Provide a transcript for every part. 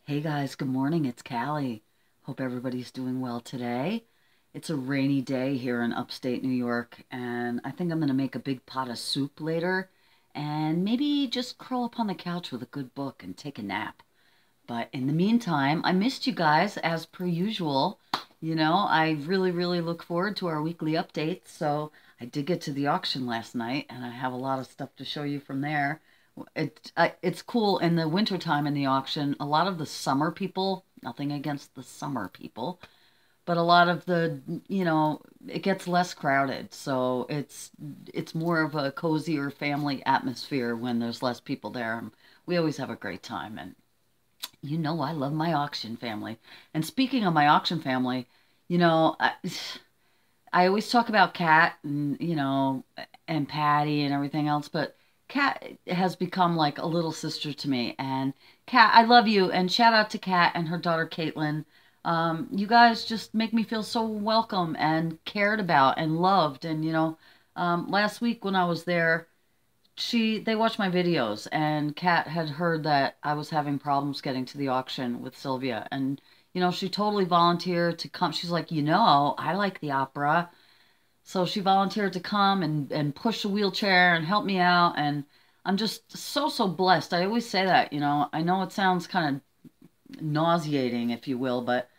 Hey guys, good morning. It's Cali. Hope everybody's doing well today. It's a rainy day here in upstate New York, and I think I'm going to make a big pot of soup later and maybe just curl up on the couch with a good book and take a nap. But in the meantime, I missed you guys as per usual. I really look forward to our weekly updates. So I did get to the auction last night, and I have a lot of stuff to show you from there. It's cool in the wintertime in the auction. A lot of the summer people, nothing against the summer people, but a lot of it gets less crowded. So it's more of a cozier family atmosphere when there's less people there. We always have a great time, and I love my auction family. And speaking of my auction family, you know, I, I always talk about Kat and Patty and everything else, but Kat has become like a little sister to me. And Kat, I love you. And shout out to Kat and her daughter Caitlin. You guys just make me feel so welcome and cared about and loved. And last week when I was there, they watched my videos, and Kat had heard that I was having problems getting to the auction with Sylvia, and she totally volunteered to come. She's like, I like the opera. So she volunteered to come and push a wheelchair and help me out. And I'm just so blessed. I always say that, I know it sounds kind of nauseating, if you will, but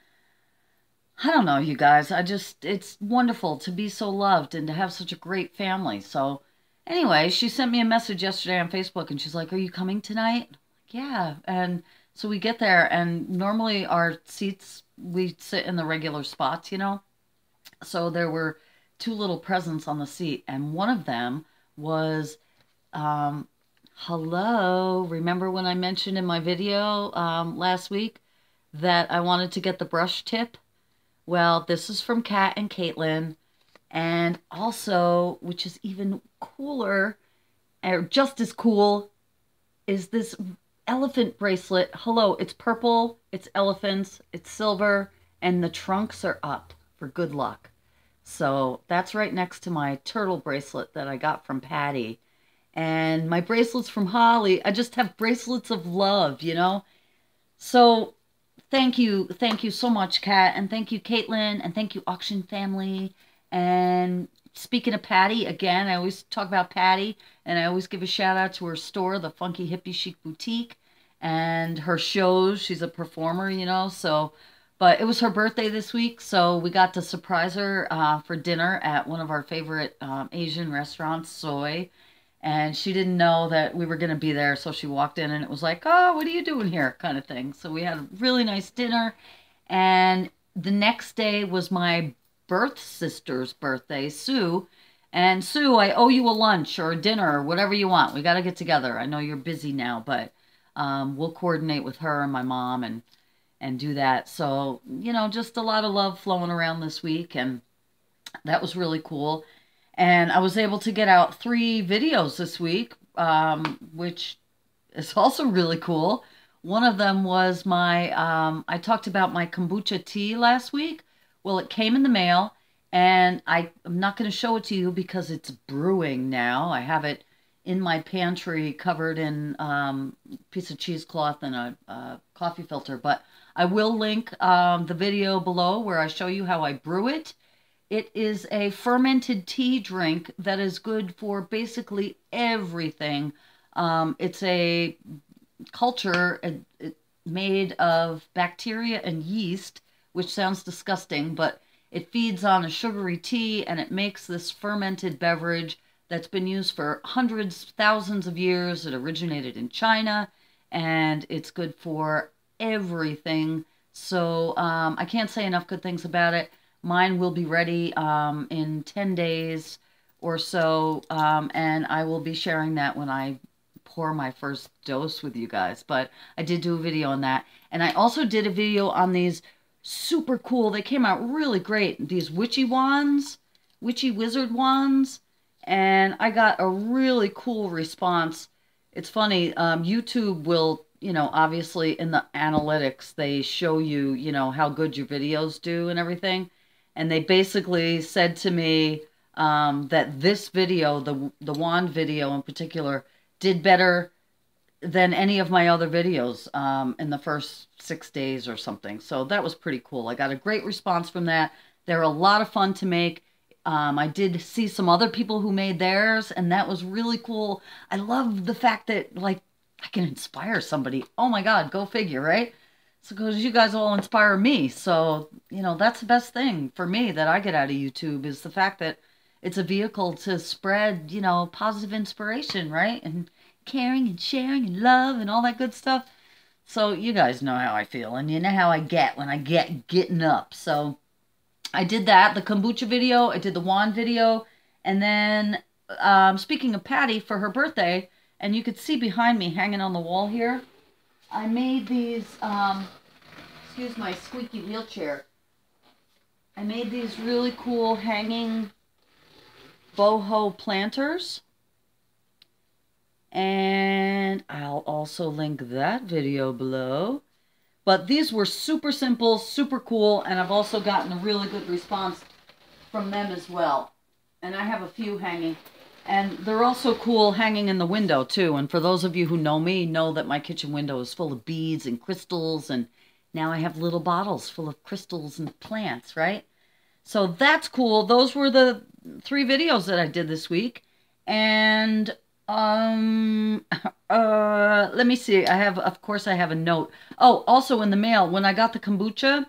I don't know, you guys. It's wonderful to be so loved and to have such a great family. So anyway, she sent me a message yesterday on Facebook, and she's like, "Are you coming tonight?" Yeah. And so we get there, and normally our seats, we sit in the regular spots. So there were two little presents on the seat, and one of them was, um, hello. Remember when I mentioned in my video last week that I wanted to get the brush tip? Well, this is from Kat and Caitlin, and also, which is even cooler, or just as cool, is this elephant bracelet. Hello, it's purple, it's elephants, it's silver, and the trunks are up for good luck. So that's right next to my turtle bracelet that I got from Patty. And my bracelets from Holly. I just have bracelets of love. So thank you so much, Kat, and thank you, Caitlin, and thank you, Auction Family. And speaking of Patty, again, I always talk about Patty, and I always give a shout out to her store, the Funky Hippie Chic Boutique, and her shows. She's a performer. So, but it was her birthday this week, so we got to surprise her for dinner at one of our favorite Asian restaurants, Soy. And she didn't know that we were going to be there, so she walked in and it was like, "Oh, what are you doing here?" kind of thing. So we had a really nice dinner, and the next day was my birth sister's birthday, Sue. And Sue, I owe you a lunch or a dinner or whatever you want. We got to get together. I know you're busy now, but we'll coordinate with her and my mom and do that. So, just a lot of love flowing around this week, and that was really cool. And I was able to get out 3 videos this week, which is also really cool. One of them was I talked about my kombucha tea last week. Well, it came in the mail, and I'm not going to show it to you because it's brewing now. I have it in my pantry covered in a piece of cheesecloth and a coffee filter. But I will link the video below where I show you how I brew it. It is a fermented tea drink that is good for basically everything. It's a culture made of bacteria and yeast, which sounds disgusting, but it feeds on a sugary tea, and it makes this fermented beverage that's been used for hundreds, thousands of years. It originated in China, and it's good for everything. So I can't say enough good things about it. Mine will be ready in 10 days or so, and I will be sharing that when I pour my first dose with you guys. But I did do a video on that. And I also did a video on these super cool, they came out really great, these witchy wands, witchy wizard wands. And I got a really cool response. It's funny, YouTube will, obviously in the analytics, they show you, how good your videos do and everything. And they basically said to me that this video, the wand video in particular, did better than any of my other videos in the first 6 days or something. So that was pretty cool. I got a great response from that. They're a lot of fun to make. I did see some other people who made theirs, and that was really cool. I love the fact that, like, I can inspire somebody. Oh my God, go figure, right? So, because you guys all inspire me. So, that's the best thing for me that I get out of YouTube is the fact that it's a vehicle to spread, positive inspiration, right? And caring and sharing and love and all that good stuff. So, you guys know how I feel, and you know how I get when I get getting up. So, I did that, the kombucha video, I did the wand video, and then speaking of Patty, for her birthday, and you could see behind me hanging on the wall here, I made these, excuse my squeaky wheelchair, I made these really cool hanging boho planters, and I'll also link that video below. But these were super simple, super cool, and I've also gotten a really good response from them as well. And I have a few hanging. And they're also cool hanging in the window, too. And for those of you who know me, know that my kitchen window is full of beads and crystals. And now I have little bottles full of crystals and plants, right? So that's cool. Those were the 3 videos that I did this week. And let me see. Of course I have a note. Oh, also in the mail, when I got the kombucha,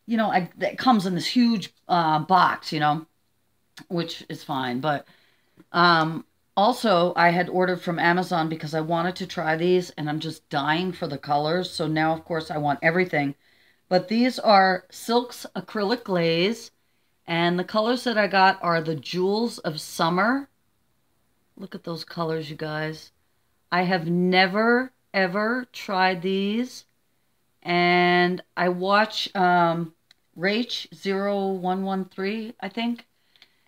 it comes in this huge box, which is fine. But also I had ordered from Amazon because I wanted to try these, and I'm just dying for the colors. So now, of course, I want everything. But these are Silk's acrylic glaze, and the colors that I got are the Jewels of Summer. Look at those colors, you guys. I have never, ever tried these. And I watch Rach0113, I think.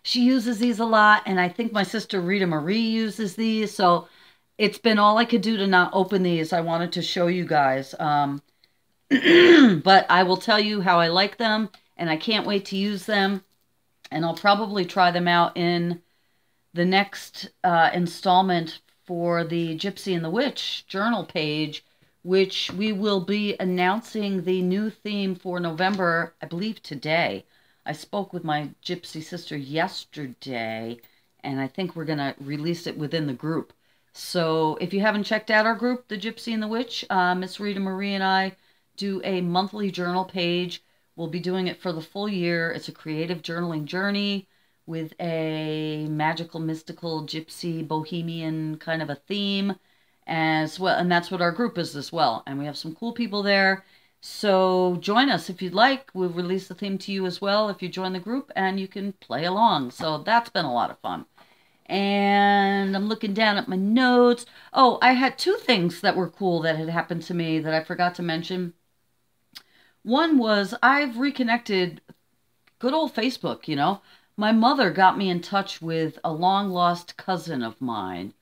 She uses these a lot. And I think my sister Rita Marie uses these. So it's been all I could do to not open these. I wanted to show you guys. But I will tell you how I like them. And I can't wait to use them. And I'll probably try them out in the next installment for the Gypsy and the Witch journal page, which we will be announcing the new theme for November, I believe today. I spoke with my Gypsy sister yesterday, and I think we're going to release it within the group. So if you haven't checked out our group, the Gypsy and the Witch, Miss Rita Marie and I do a monthly journal page. We'll be doing it for the full year. It's a creative journaling journey with a magical, mystical, gypsy, bohemian kind of a theme as well. And that's what our group is as well. And we have some cool people there. So join us if you'd like. We'll release the theme to you as well if you join the group, and you can play along. So that's been a lot of fun. And I'm looking down at my notes. Oh, I had 2 things that were cool that had happened to me that I forgot to mention. One was I've reconnected, good old Facebook, My mother got me in touch with a long-lost cousin of mine.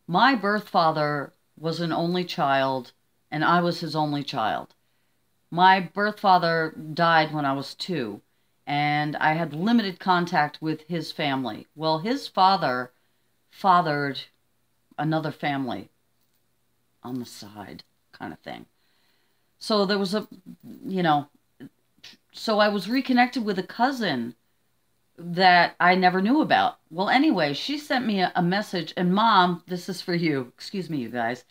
My birth father was an only child, and I was his only child. My birth father died when I was 2, and I had limited contact with his family. Well, his father fathered another family on the side, kind of thing. So there was so I was reconnected with a cousin that I never knew about. Well, anyway, she sent me a message, and Mom, this is for you. Excuse me, you guys.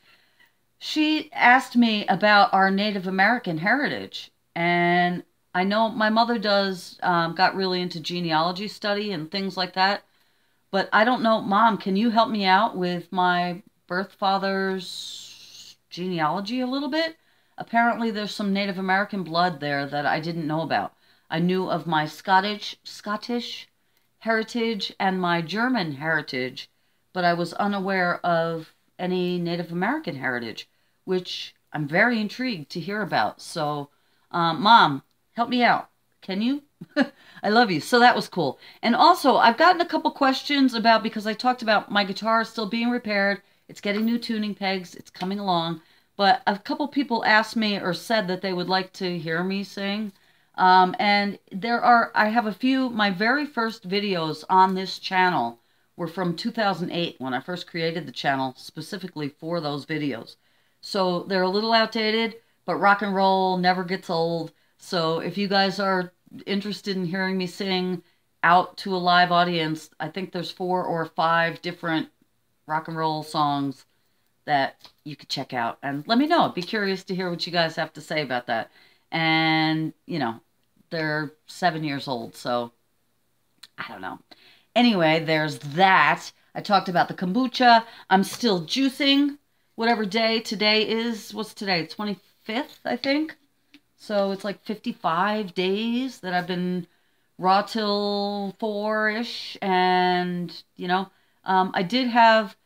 She asked me about our Native American heritage, and I know my mother got really into genealogy study and things like that, but I don't know. Mom, can you help me out with my birth father's genealogy a little bit? Apparently there's some Native American blood there that I didn't know about. I knew of my Scottish heritage and my German heritage, but I was unaware of any Native American heritage, which I'm very intrigued to hear about. So, Mom, help me out. Can you? I love you. So that was cool. And also, I've gotten a couple questions because I talked about my guitar still being repaired. It's getting new tuning pegs. It's coming along. But a couple people asked me or said that they would like to hear me sing. And I have a few, my very first videos on this channel were from 2008 when I first created the channel specifically for those videos. So they're a little outdated, but rock and roll never gets old. So if you guys are interested in hearing me sing out to a live audience, I think there's 4 or 5 different rock and roll songs that you could check out. And let me know. I'd be curious to hear what you guys have to say about that. And, they're 7 years old, so I don't know. Anyway, there's that. I talked about the kombucha. I'm still juicing whatever day today is. What's today? 25th, I think. So it's like 55 days that I've been raw till 4-ish. And, I did have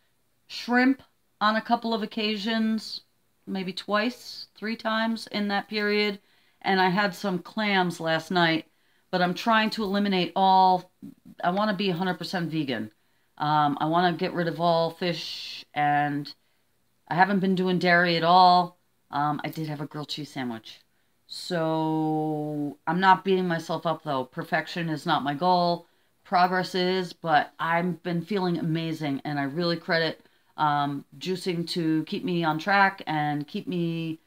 shrimp on a couple of occasions, maybe twice, 3 times in that period. And I had some clams last night, but I'm trying to eliminate all. I want to be 100% vegan. I want to get rid of all fish, and I haven't been doing dairy at all. I did have a grilled cheese sandwich. So I'm not beating myself up, though. Perfection is not my goal. Progress is, but I've been feeling amazing, and I really credit juicing to keep me on track and keep me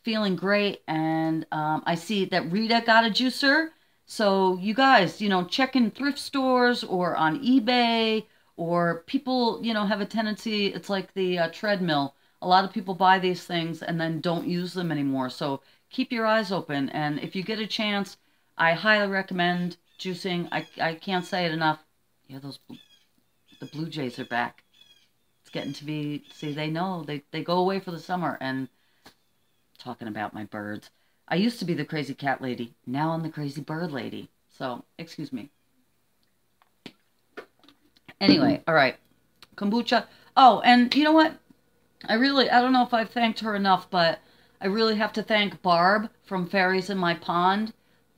feeling great. And I see that Rita got a juicer. So you guys, check in thrift stores or on eBay, or people, have a tendency, it's like the treadmill. A lot of people buy these things and then don't use them anymore. So keep your eyes open. And if you get a chance, I highly recommend juicing. I can't say it enough. Yeah, the Blue Jays are back. It's getting to be, see, they know, they go away for the summer. And talking about my birds, I used to be the crazy cat lady. Now I'm the crazy bird lady. So, excuse me. Anyway, all right. Kombucha. Oh, and you know what? I don't know if I've thanked her enough, but I really have to thank Barb from Fairies in My Pond.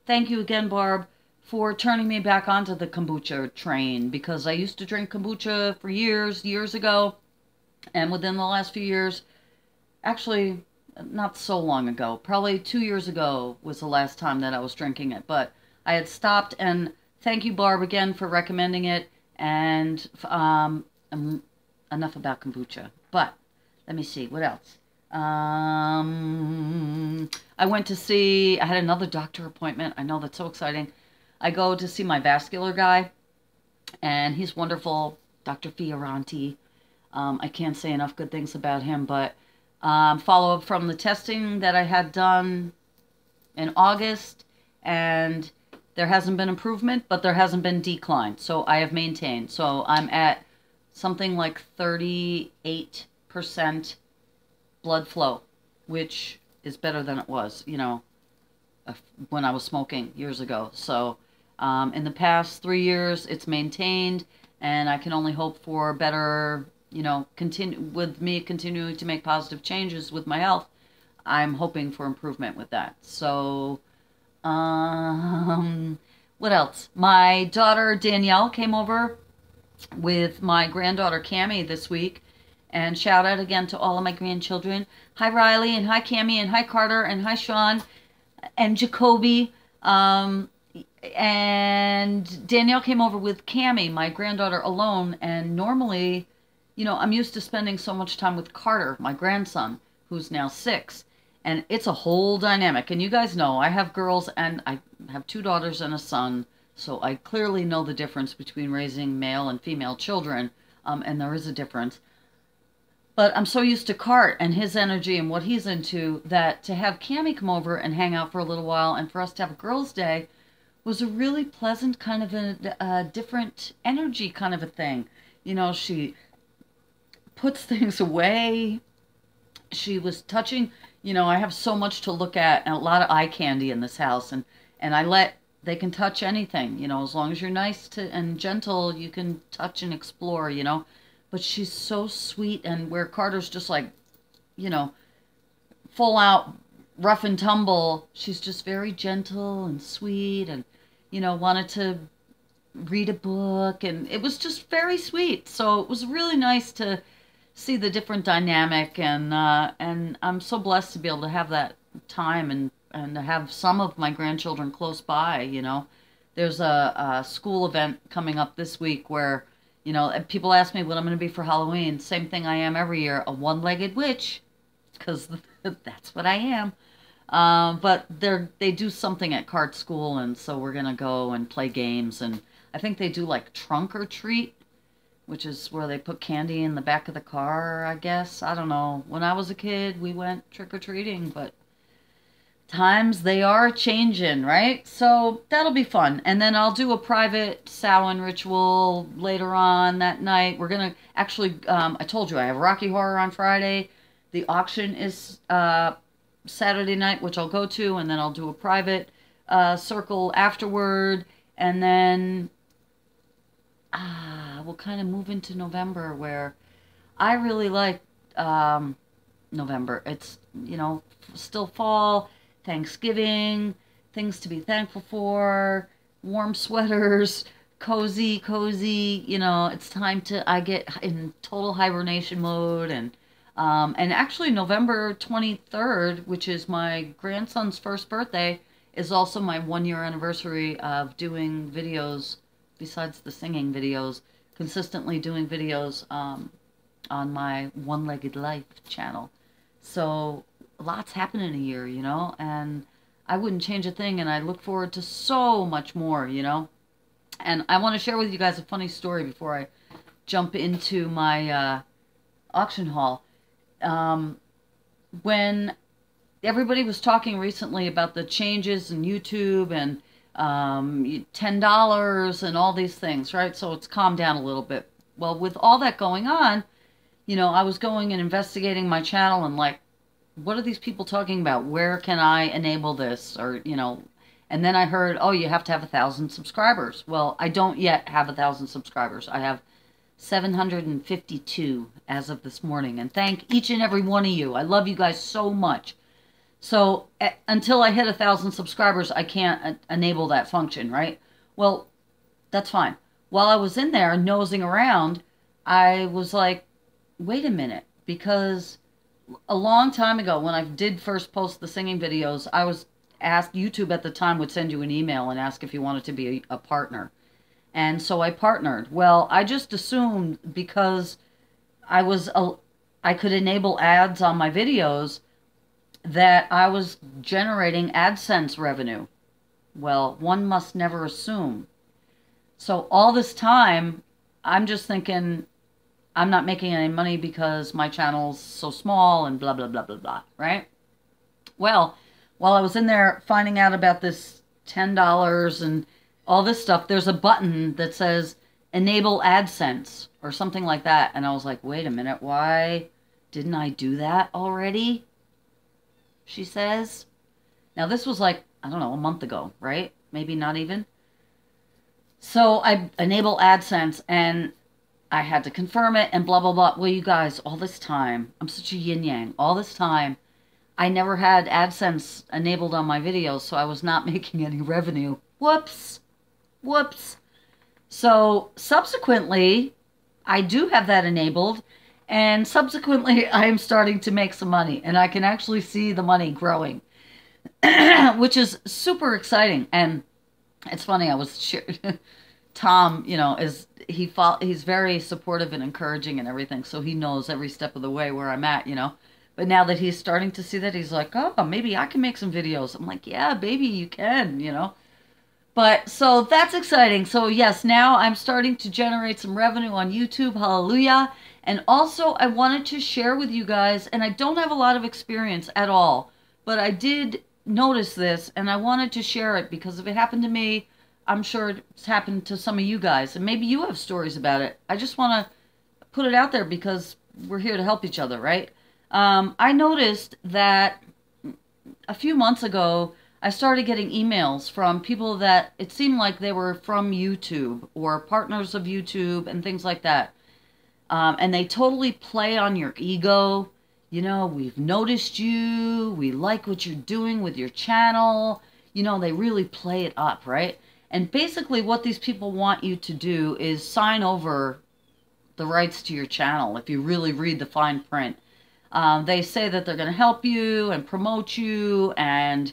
Thank you again, Barb, for turning me back onto the kombucha train, because I used to drink kombucha for years ago. And within the last few years, actually, not so long ago, probably 2 years ago was the last time that I was drinking it, but I had stopped. And thank you, Barb, again for recommending it. And enough about kombucha, but let me see what else. I had another doctor appointment. I know, that's so exciting. I go to see my vascular guy, and he's wonderful, Dr. Fioranti. I can't say enough good things about him, but follow-up from the testing that I had done in August, and there hasn't been improvement, but there hasn't been decline. So I have maintained. So I'm at something like 38% blood flow, which is better than it was, when I was smoking years ago. So in the past 3 years, it's maintained, and I can only hope for better, continuing to make positive changes with my health. I'm hoping for improvement with that. So, what else? My daughter Danielle came over with my granddaughter Cammie this week. And shout out again to all of my grandchildren. Hi Riley, and hi Cammie, and hi Carter, and hi Sean, and Jacoby. And Danielle came over with Cammie, my granddaughter, alone. And normally, I'm used to spending so much time with Carter, my grandson, who's now 6. And it's a whole dynamic. And you guys know, I have girls, and I have 2 daughters and a son. So I clearly know the difference between raising male and female children. And there is a difference. But I'm so used to Cart and his energy and what he's into, that to have Cammie come over and hang out for a little while and for us to have a girls' day was a really pleasant kind of a different energy kind of a thing. She puts things away. She was touching, I have so much to look at and a lot of eye candy in this house. And they can touch anything, as long as you're nice and gentle, you can touch and explore, But she's so sweet, and where Carter's just like, full out rough and tumble, she's just very gentle and sweet, and, wanted to read a book, and it was just very sweet. So it was really nice to see the different dynamic, and I'm so blessed to be able to have that time and to have some of my grandchildren close by. There's a school event coming up this week where, people ask me what I'm going to be for Halloween. Same thing I am every year, a one-legged witch. because that's what I am. But they do something at Cart School, and so we're gonna go and play games, and I think they do like trunk or treat, which is where they put candy in the back of the car, I guess. I don't know. When I was a kid, we went trick-or-treating, but times they are changing, right? So that'll be fun. And then I'll do a private Samhain ritual later on that night. We're going to actually, I told you I have Rocky Horror on Friday. The auction is Saturday night, which I'll go to, and then I'll do a private circle afterward. And then we'll kind of move into November, where I really like November. It's, you know, still fall, Thanksgiving, things to be thankful for, warm sweaters, cozy, you know, it's time to, I get in total hibernation mode, and actually November 23rd, which is my grandson's first birthday, is also my 1-year anniversary of doing videos, besides the singing videos, consistently doing videos on my One-Legged Life channel. So lots happen in a year, you know, and I wouldn't change a thing, and I look forward to so much more, you know. And I want to share with you guys a funny story before I jump into my auction haul. When everybody was talking recently about the changes in YouTube and $10 and all these things, right? So it's calmed down a little bit. Well, with all that going on, you know, I was going and investigating my channel and like, what are these people talking about? Where can I enable this? Or, you know, and then I heard, oh, you have to have 1,000 subscribers. Well, I don't yet have 1,000 subscribers. I have 752 as of this morning. And thank each and every one of you. I love you guys so much. So until I hit 1,000 subscribers, I can't enable that function, right? Well, that's fine. While I was in there nosing around, I was like, wait a minute, because a long time ago, when I did first post the singing videos, I was asked, YouTube at the time would send you an email and ask if you wanted to be a partner. And so I partnered. Well, I just assumed because I could enable ads on my videos that I was generating AdSense revenue. Well, one must never assume. So all this time, I'm just thinking, I'm not making any money because my channel's so small and blah, blah, blah, blah, blah, right? Well, while I was in there finding out about this $10 and all this stuff, there's a button that says Enable AdSense or something like that. And I was like, wait a minute, why didn't I do that already? She says. Now, this was like, I don't know, a month ago, right? Maybe not even. So I enable AdSense, and I had to confirm it, and blah, blah, blah. Well, you guys, all this time, I'm such a yin-yang. All this time, I never had AdSense enabled on my videos, so I was not making any revenue. Whoops. Whoops. So, subsequently, I do have that enabled, and subsequently, I am starting to make some money, and I can actually see the money growing, which is super exciting. And it's funny, I was Tom, you know, he's very supportive and encouraging and everything, so he knows every step of the way where I'm at, you know. But now that he's starting to see that, he's like, oh, maybe I can make some videos. I'm like, yeah, baby, you can, you know. But so that's exciting. So yes, now I'm starting to generate some revenue on YouTube. Hallelujah. And also I wanted to share with you guys, and I don't have a lot of experience at all, but I did notice this, and I wanted to share it because if it happened to me, I'm sure it's happened to some of you guys, and maybe you have stories about it. I just want to put it out there because we're here to help each other, right? I noticed that a few months ago, I started getting emails from people that it seemed like they were from YouTube or partners of YouTube and things like that. And they totally play on your ego. You know, we've noticed you. We like what you're doing with your channel. You know, they really play it up, right? And basically what these people want you to do is sign over the rights to your channel if you really read the fine print. They say that they're going to help you and promote you, and,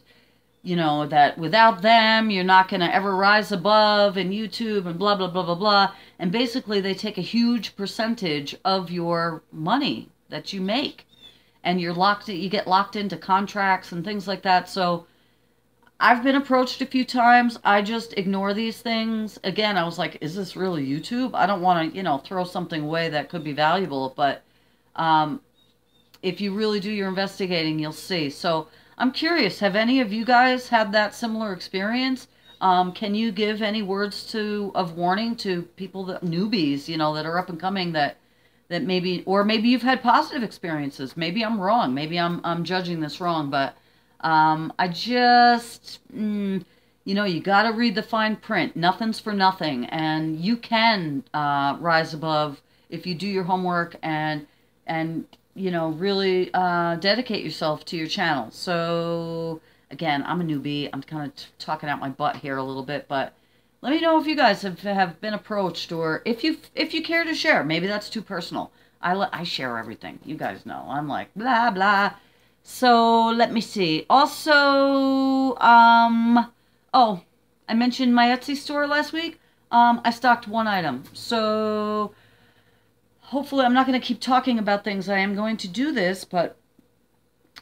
you know, that without them, you're not going to ever rise above in YouTube and blah, blah, blah, blah, blah. And basically they take a huge percentage of your money that you make. and you get locked into contracts and things like that. So I've been approached a few times. I just ignore these things. Again, I was like, is this really YouTube? I don't want to, throw something away that could be valuable, but if you really do your investigating, you'll see. So I'm curious, have any of you guys had that similar experience? Can you give any words of warning to people, newbies, that are up and coming, that maybe, or maybe you've had positive experiences. Maybe I'm wrong. Maybe I'm judging this wrong, but I just, you got to read the fine print. Nothing's for nothing, and you can rise above if you do your homework and really dedicate yourself to your channel. So again, I'm a newbie. I'm kind of talking out my butt here a little bit, but let me know if you guys have been approached, or if you care to share. Maybe that's too personal. I share everything. You guys know. I'm like blah blah. So let me see. Also, oh, I mentioned my Etsy store last week. I stocked one item. So hopefully I'm not going to keep talking about things. I am going to do this, but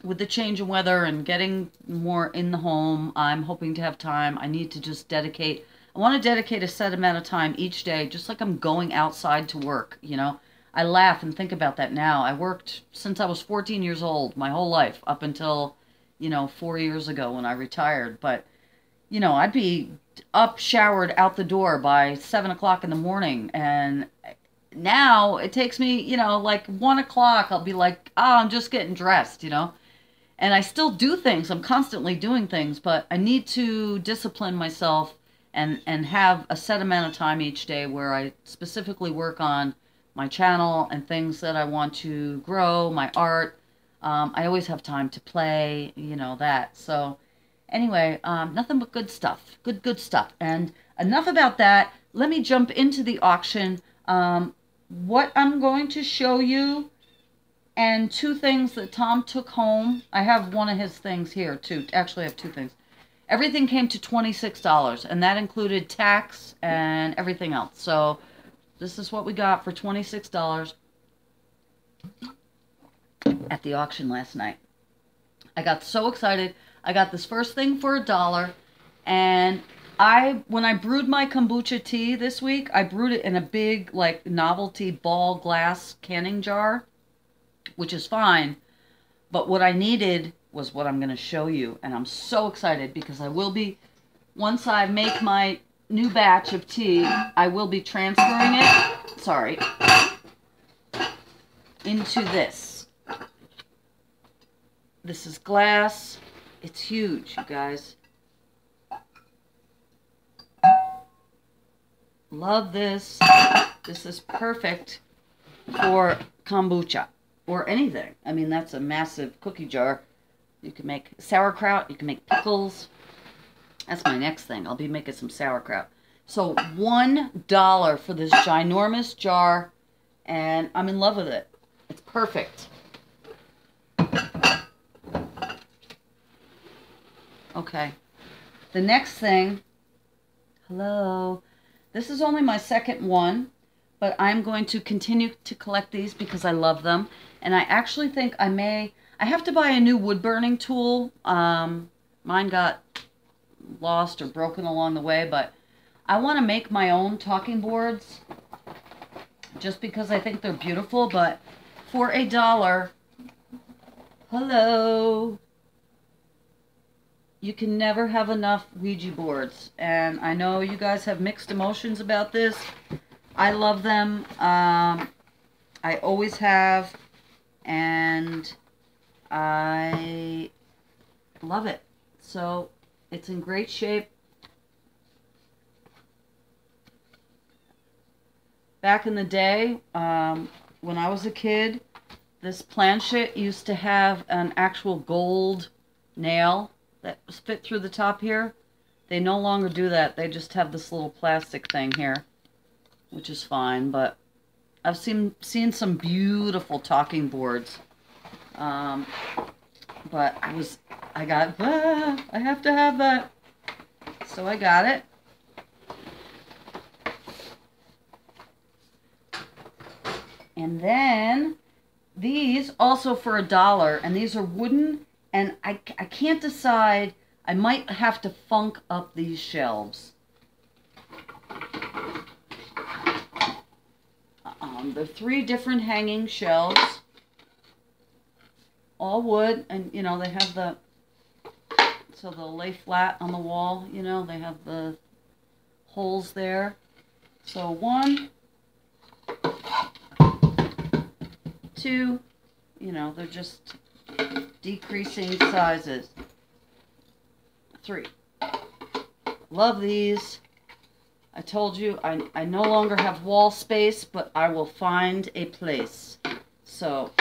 with the change in weather and getting more in the home, I'm hoping to have time. I need to just dedicate. I want to dedicate a set amount of time each day, just like I'm going outside to work, I laugh and think about that now. I worked since I was 14 years old, my whole life, up until, 4 years ago when I retired. But, I'd be up, showered, out the door by 7 o'clock in the morning. And now it takes me, like 1 o'clock, I'll be like, oh, I'm just getting dressed, And I still do things. I'm constantly doing things, but I need to discipline myself and have a set amount of time each day where I specifically work on my channel and things that I want to grow, my art. I always have time to play, that. So anyway, nothing but good stuff. Good stuff. And enough about that. Let me jump into the auction. What I'm going to show you, and two things that Tom took home. I have one of his things here, too. Actually, I have two things. Everything came to $26, and that included tax and everything else. So this is what we got for $26 at the auction last night. I got so excited. I got this first thing for $1, and when I brewed my kombucha tea this week, I brewed it in a big, like, novelty ball glass canning jar, which is fine, but what I needed was what I'm going to show you, and I'm so excited because I will be, once I make my new batch of tea, I will be transferring it, into this. This is glass. It's huge, you guys. Love this. This is perfect for kombucha or anything. I mean, that's a massive cookie jar. You can make sauerkraut. You can make pickles. That's my next thing. I'll be making some sauerkraut. So $1 for this ginormous jar, and I'm in love with it. It's perfect. Okay. The next thing, hello. This is only my second one, but I'm going to continue to collect these because I love them. And I actually think I have to buy a new wood burning tool. Mine got lost or broken along the way, but I want to make my own talking boards just because I think they're beautiful. But for $1, hello, you can never have enough Ouija boards. And I know you guys have mixed emotions about this. I love them. I always have. And I love it. So it's in great shape. Back in the day, when I was a kid, this planchette used to have an actual gold nail that was fit through the top here. They no longer do that. They just have this little plastic thing here, which is fine. But I've seen some beautiful talking boards. But I have to have that. So I got it. And then These also for $1, and these are wooden, and I can't decide. I might have to funk up these shelves. They're 3 different hanging shelves, all wood, and you know they have the, so they'll lay flat on the wall. You know they have the holes there. So 1, 2, you know they're just decreasing sizes. 3. Love these. I told you I no longer have wall space, but I will find a place. So,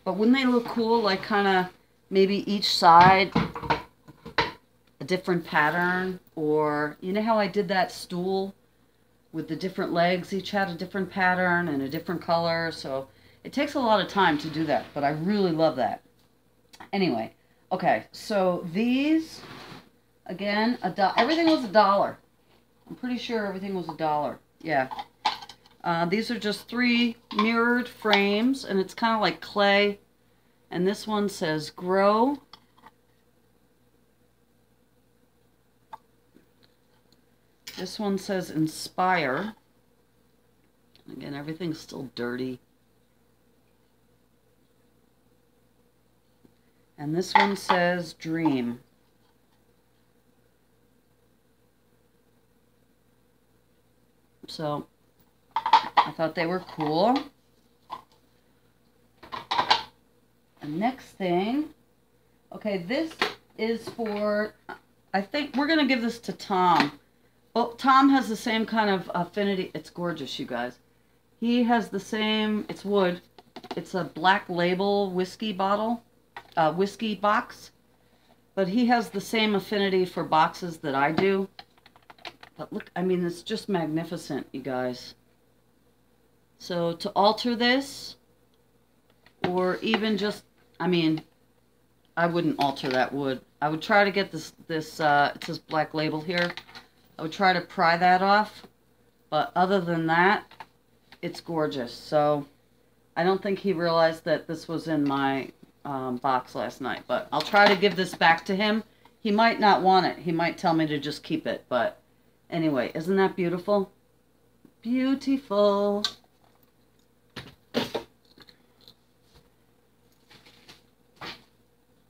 but wouldn't they look cool? Like kind of maybe each side a different pattern, or you know how I did that stool with the different legs? Each had a different pattern and a different color. So it takes a lot of time to do that, but I really love that. Anyway, okay, so these again, everything was $1. I'm pretty sure everything was $1. Yeah. These are just 3 mirrored frames, and it's kind of like clay. And this one says grow. This one says inspire. Again, everything's still dirty. And this one says dream. So I thought they were cool. The next thing, okay, this is for, I think we're going to give this to Tom. Well, Tom has the same kind of affinity. It's gorgeous, you guys. He has the same, it's wood. It's a Black Label whiskey bottle, whiskey box. But he has the same affinity for boxes that I do. But look, I mean, it's just magnificent, you guys. So to alter this, or even just, I mean, I wouldn't alter that wood. I would try to get this it says Black Label here. I would try to pry that off. But other than that, it's gorgeous. So I don't think he realized that this was in my box last night. But I'll try to give this back to him. He might not want it. He might tell me to just keep it. But anyway, isn't that beautiful? Beautiful.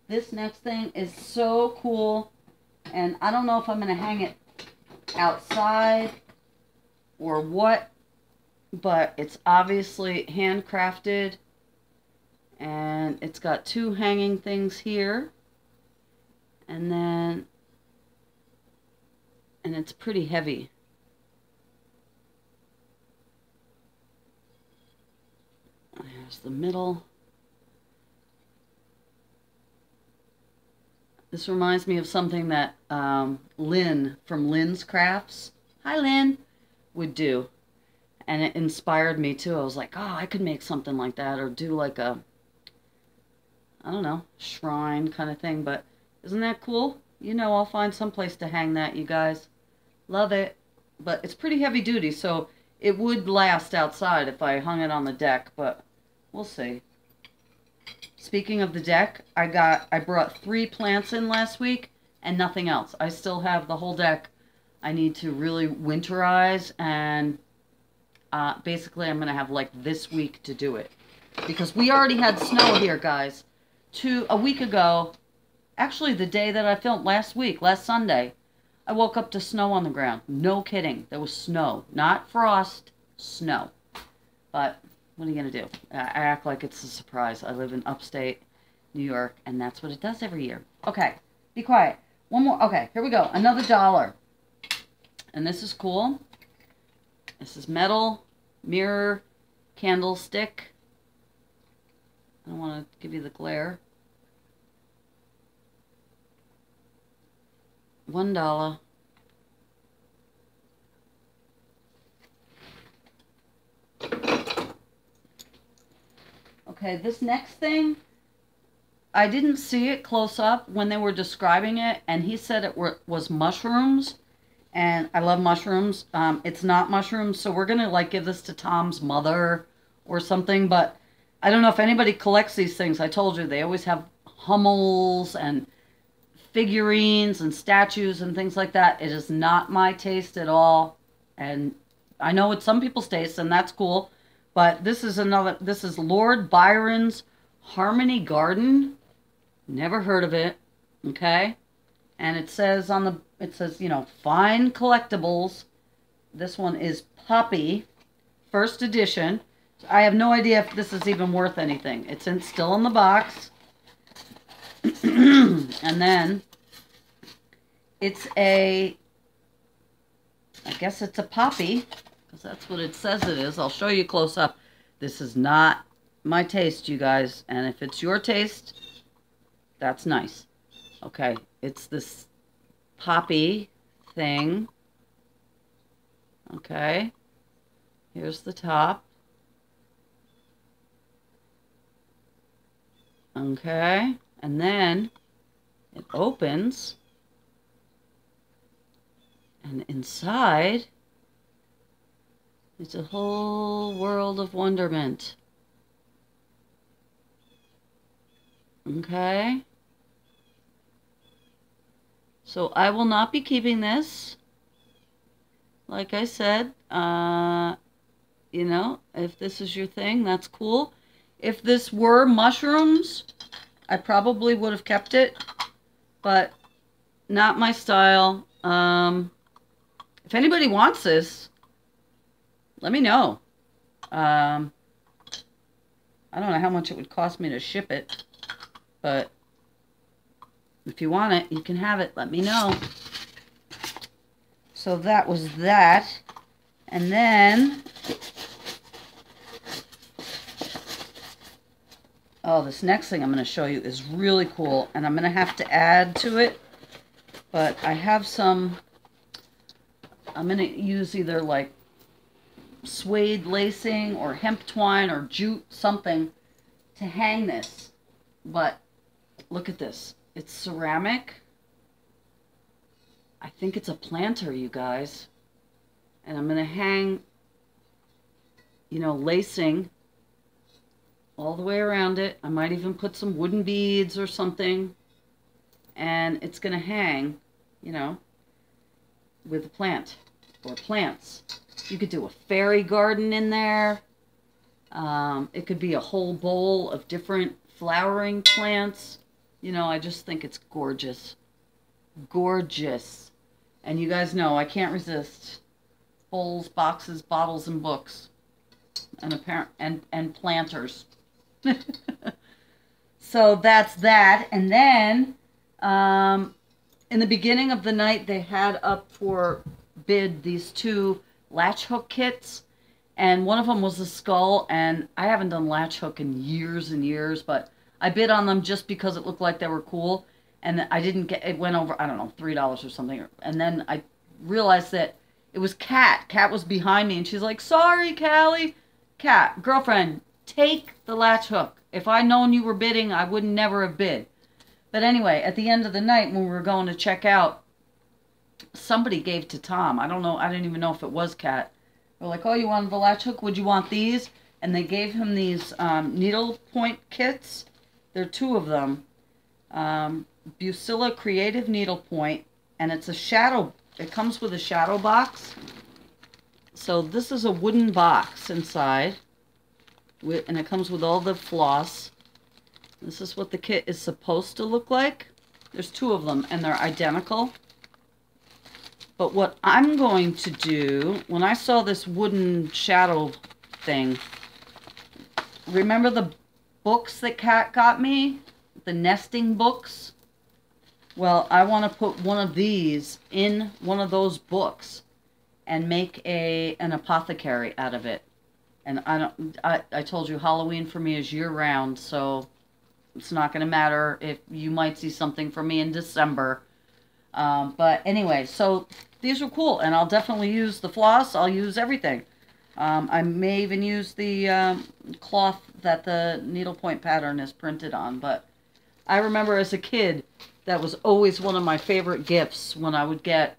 This next thing is so cool. And I don't know if I'm going to hang it outside or what. But it's obviously handcrafted. And it's got 2 hanging things here. And then, and it's pretty heavy. There's the middle. This reminds me of something that Lynn from Lynn's Crafts, hi Lynn, would do. And it inspired me too. I was like, oh, I could make something like that, or do like a, I don't know, shrine kind of thing. But isn't that cool? You know, I'll find some place to hang that, you guys. Love it. But it's pretty heavy duty, so it would last outside if I hung it on the deck, but we'll see. Speaking of the deck, I brought 3 plants in last week and nothing else. I still have the whole deck. I need to really winterize, and basically I'm going to have like this week to do it. Because we already had snow here, guys. A week ago, actually the day that I filmed last week, last Sunday, I woke up to snow on the ground. No kidding. There was snow. Not frost, snow. But what are you going to do? I act like it's a surprise. I live in upstate New York, and that's what it does every year. Okay, be quiet. One more. Okay, here we go. Another $1. And this is cool. This is metal, mirror, candlestick. I don't want to give you the glare. $1. Okay, this next thing, I didn't see it close up when they were describing it, and he said it was mushrooms, and I love mushrooms. It's not mushrooms, so we're going to like give this to Tom's mother or something, but I don't know if anybody collects these things. I told you, they always have Hummels and figurines and statues and things like that. It is not my taste at all. And I know it's some people's taste, and that's cool. But this is Lord Byron's Harmony Garden. Never heard of it. Okay. And it says you know, fine collectibles. This one is Puppy, first edition. I have no idea if this is even worth anything. It's still in the box. And then I guess it's a Poppy, because that's what it says it is. I'll show you close up. This is not my taste, you guys. And if it's your taste, that's nice. Okay, it's this Poppy thing. Okay, here's the top. Okay, and then it opens, and inside it's a whole world of wonderment. Okay, so I will not be keeping this. Like I said, you know, if this is your thing, that's cool. If this were mushrooms, I probably would have kept it, but not my style. If anybody wants this, let me know. I don't know how much it would cost me to ship it, but if you want it, you can have it. Let me know. So that was that. And then, oh, this next thing I'm going to show you is really cool, and I'm going to have to add to it, but I have some, I'm going to use either like suede lacing or hemp twine or jute something to hang this. But look at this. It's ceramic. I think it's a planter, you guys. And I'm going to hang, you know, lacing all the way around it. I might even put some wooden beads or something. And it's going to hang, you know, with a plant or plants. You could do a fairy garden in there. It could be a whole bowl of different flowering plants. You know, I just think it's gorgeous. Gorgeous. And you guys know I can't resist bowls, boxes, bottles, and books. And planters. So that's that. And then in the beginning of the night, they had up for bid these two latch hook kits, and one of them was a skull, and I haven't done latch hook in years and years, but I bid on them just because it looked like they were cool, and I didn't get, it went over, I don't know, $3 or something, and then I realized that it was Kat. Kat was behind me, and she's like, sorry, Cali. Kat, girlfriend, take the latch hook. If I'd known you were bidding, I would never have bid. But anyway, at the end of the night, when we were going to check out, somebody gave to Tom. I don't know. I didn't even know if it was Kat. They're like, oh, you wanted the latch hook? Would you want these? And they gave him these needle point kits. There are two of them. Busilla Creative Needle Point. And it's a shadow. It comes with a shadow box. So this is a wooden box inside. And it comes with all the floss. This is what the kit is supposed to look like. There's two of them, and they're identical. But what I'm going to do, when I saw this wooden shadow thing, remember the books that Kat got me? The nesting books? Well, I want to put one of these in one of those books and make an apothecary out of it. And I told you Halloween for me is year-round, so it's not going to matter if you might see something from me in December. But anyway, so these are cool, and I'll definitely use the floss. I'll use everything. I may even use the cloth that the needlepoint pattern is printed on. But I remember as a kid, that was always one of my favorite gifts when I would get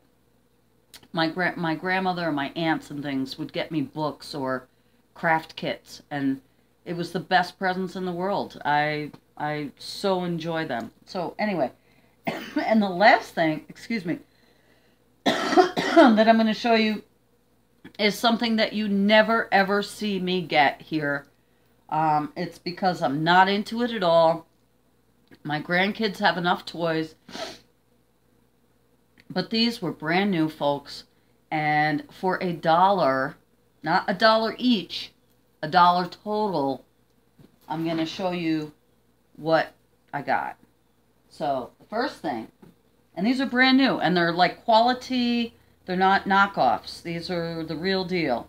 my grandmother and my aunts and things would get me books or craft kits, and It was the best presents in the world. I so enjoy them. So anyway, and the last thing, excuse me, that I'm going to show you is something that you never ever see me get here. It's because I'm not into it at all. My grandkids have enough toys, but these were brand new, folks. And for $1, not $1 each, $1 total, I'm going to show you what I got. So the first thing, and these are brand new, and they're like quality, they're not knockoffs. These are the real deal.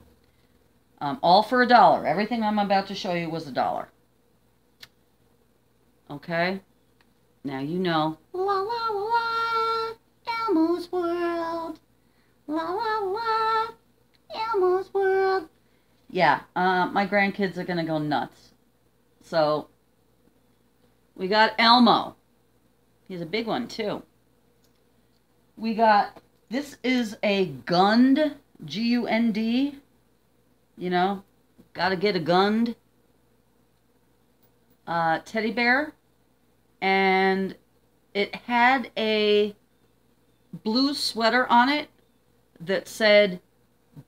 All for $1. Everything I'm about to show you was $1. Okay? Now you know. La la la, Elmo's World. La la la, Elmo's World. Yeah, my grandkids are gonna go nuts. So, we got Elmo. He's a big one, too. We got, this is a Gund, G-U-N-D. You know, gotta get a Gund. Teddy bear. And it had a blue sweater on it that said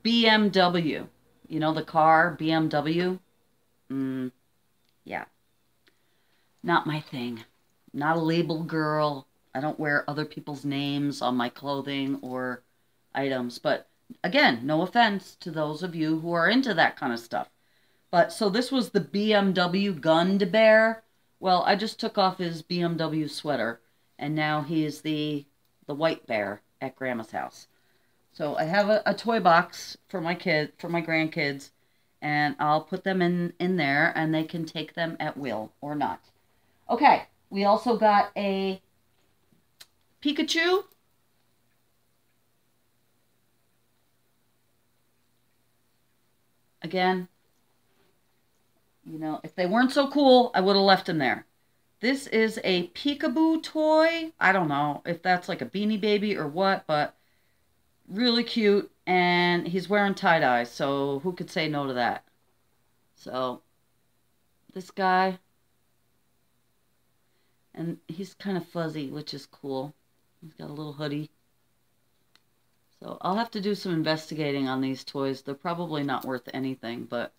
BMW. You know, the car, BMW. Yeah. Not my thing. Not a label girl. I don't wear other people's names on my clothing or items. But again, no offense to those of you who are into that kind of stuff. But so this was the BMW Gund bear. Well, I just took off his BMW sweater, and now he is the white bear at Grandma's house. So I have a toy box for my grandkids, and I'll put them in there, and they can take them at will or not. Okay, we also got a Pikachu. Again, you know, if they weren't so cool, I would have left them there. This is a peekaboo toy. I don't know if that's like a Beanie Baby or what, but really cute. And he's wearing tie-dye, so who could say no to that? So, this guy. And he's kind of fuzzy, which is cool. He's got a little hoodie. So, I'll have to do some investigating on these toys. They're probably not worth anything, but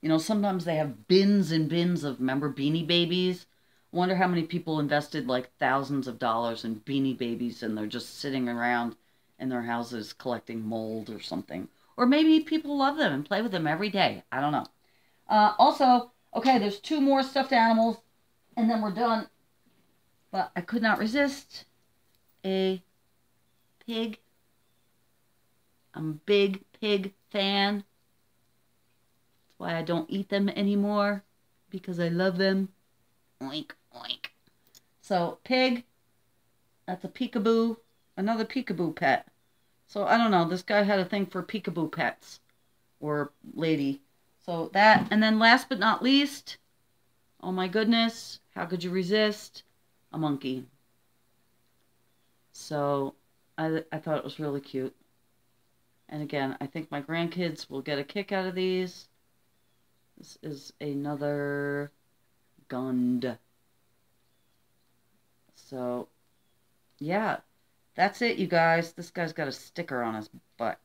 you know, sometimes they have bins and bins of, remember, Beanie Babies? I wonder how many people invested like thousands of dollars in Beanie Babies and they're just sitting around in their houses collecting mold or something. Or maybe people love them and play with them every day. I don't know. Also, okay, there's 2 more stuffed animals and then we're done. But I could not resist a pig. I'm a big pig fan. Why I don't eat them anymore, because I love them. Oink, oink. So, pig, that's a peekaboo, another peekaboo pet. So, I don't know, this guy had a thing for peekaboo pets, or lady. So, that, and then last but not least, oh my goodness, how could you resist? A monkey. So, I thought it was really cute. And again, I think my grandkids will get a kick out of these. This is another Gund. So, yeah, that's it, you guys. This guy's got a sticker on his butt.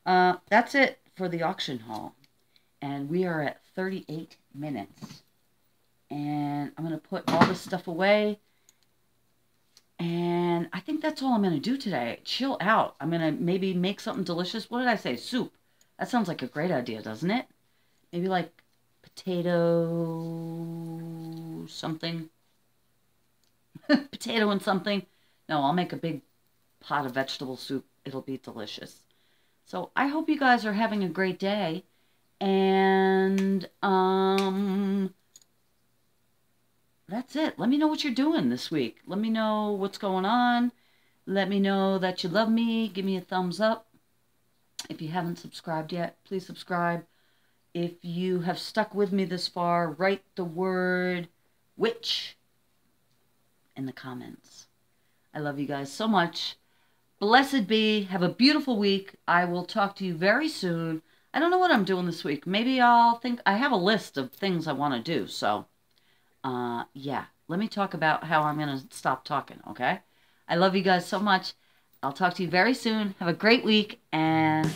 That's it for the auction haul. And we are at 38 minutes. And I'm going to put all this stuff away. And I think that's all I'm going to do today. Chill out. I'm going to maybe make something delicious. What did I say? Soup. That sounds like a great idea, doesn't it? Maybe like potato something. Potato and something. No, I'll make a big pot of vegetable soup. It'll be delicious. So I hope you guys are having a great day. And that's it. Let me know what you're doing this week. Let me know what's going on. Let me know that you love me. Give me a thumbs up. If you haven't subscribed yet, please subscribe. If you have stuck with me this far, write the word witch in the comments. I love you guys so much. Blessed be. Have a beautiful week. I will talk to you very soon. I don't know what I'm doing this week. Maybe I'll think, I have a list of things I want to do. So, yeah, let me talk about how I'm going to stop talking, okay? I love you guys so much. I'll talk to you very soon. Have a great week and